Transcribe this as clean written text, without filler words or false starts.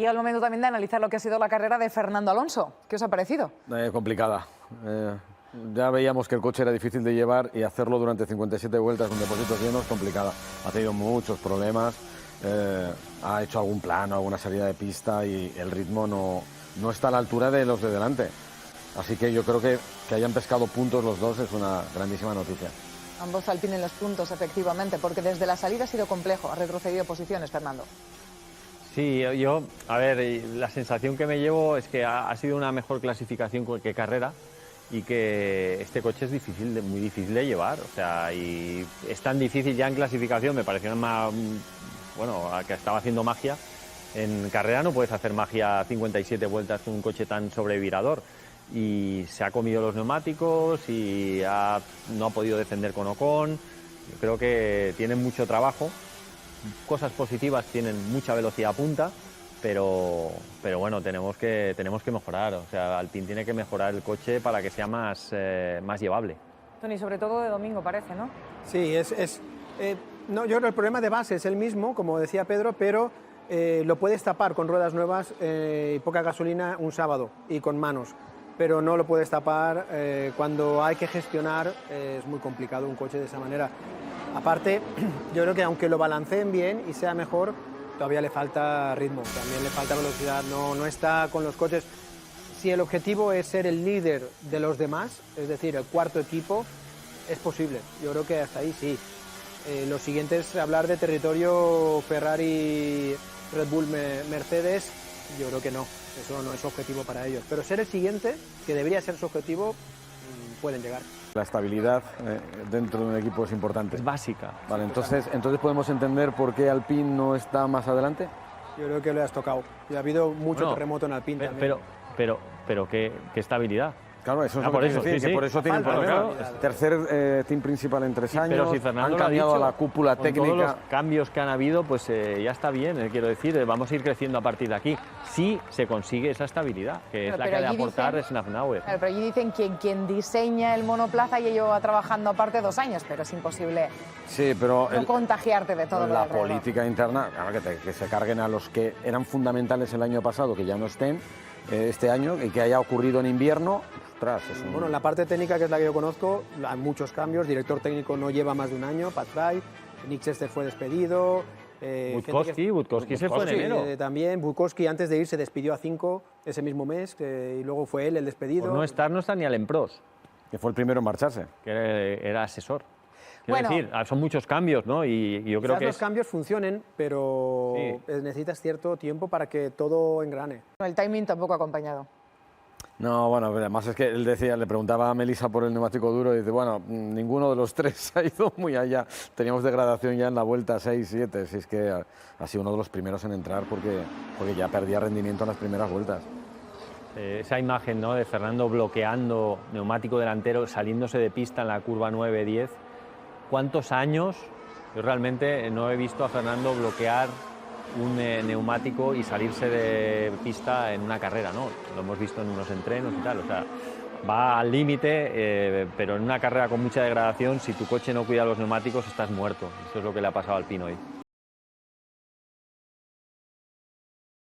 llega el momento también de analizar lo que ha sido la carrera de Fernando Alonso. ¿Qué os ha parecido? Complicada. Ya veíamos que el coche era difícil de llevar y hacerlo durante 57 vueltas con depósitos llenos, complicada. Ha tenido muchos problemas, ha hecho algún plano, alguna salida de pista y el ritmo no está a la altura de los de delante. Así que yo creo que hayan pescado puntos los dos es una grandísima noticia. Ambos Alpine en los puntos, efectivamente, porque desde la salida ha sido complejo, ha retrocedido posiciones, Fernando. Sí, a ver, la sensación que me llevo es que ha sido una mejor clasificación que carrera y que este coche es muy difícil de llevar, o sea, y es tan difícil ya en clasificación, me pareció que estaba haciendo magia. En carrera no puedes hacer magia 57 vueltas con un coche tan sobrevirador y se ha comido los neumáticos y no ha podido defender con Ocon. Yo creo que tienen mucho trabajo. Cosas positivas, tienen mucha velocidad a punta, pero bueno, tenemos que mejorar. O sea, Alpine tiene que mejorar el coche para que sea más llevable. Tony, sobre todo de domingo parece, ¿no? Sí, no, yo creo que el problema de base es el mismo, como decía Pedro, pero lo puedes tapar con ruedas nuevas y poca gasolina un sábado y con manos, pero no lo puedes tapar cuando hay que gestionar. Es muy complicado un coche de esa manera. Aparte, yo creo que aunque lo balanceen bien y sea mejor, todavía le falta ritmo, también le falta velocidad, no está con los coches. Si el objetivo es ser el líder de los demás, es decir, el cuarto equipo, es posible. Yo creo que hasta ahí sí. Lo siguiente es hablar de territorio Ferrari, Red Bull, Mercedes. Yo creo que no, eso no es objetivo para ellos. Pero ser el siguiente, que debería ser su objetivo, pueden llegar. La estabilidad dentro de un equipo es importante. Es básica. Vale, entonces podemos entender por qué Alpine no está más adelante. Yo creo que lo has tocado. Y ha habido mucho terremoto en Alpine también. Pero ¿qué estabilidad? Claro, eso es lo por que eso, decir, sí, que sí. por eso tienen Falta, problemas. claro. Tercer team principal en 3 años, Pero si Fernando han lo ha cambiado dicho, a la cúpula con técnica. todos los cambios que han habido, pues ya está bien, quiero decir, vamos a ir creciendo a partir de aquí. Si se consigue esa estabilidad, que es la que ha de aportar Schnafnauer. Claro, pero allí dicen quien diseña el monoplaza ya lleva trabajando aparte 2 años, pero es imposible Sí, pero no contagiarte de todo lo de la alrededor. política interna, claro, que se carguen a los que eran fundamentales el año pasado, que ya no estén este año, y que haya ocurrido en invierno. Ostras, Bueno, en la parte técnica, que es la que yo conozco, hay muchos cambios. Director técnico no lleva más de un año, Pat Fry. Nick Chester fue despedido. Budkowski se fue en enero. También Budkowski, antes de ir, se despidió a 5 ese mismo mes, y luego fue él el despedido. Por no está ni Alain Prost, que fue el primero en marcharse. que era asesor. Quiero Bueno, decir, son muchos cambios, ¿no? Y yo creo que los cambios funcionen, pero necesitas cierto tiempo para que todo engrane. el timing tampoco ha acompañado. No, bueno, además es que él decía, le preguntaba a Melissa por el neumático duro y dice, bueno, ninguno de los tres ha ido muy allá. Teníamos degradación ya en la vuelta 6-7, si es que ha sido uno de los primeros en entrar porque ya perdía rendimiento en las primeras vueltas. esa imagen, ¿no?, de Fernando bloqueando neumático delantero, saliéndose de pista en la curva 9-10, ¿cuántos años? Yo realmente no he visto a Fernando bloquear un neumático y salirse de pista en una carrera, ¿no? Lo hemos visto en unos entrenos y tal, o sea, va al límite, pero en una carrera con mucha degradación, si tu coche no cuida los neumáticos, estás muerto. Eso es lo que le ha pasado al Alpine hoy.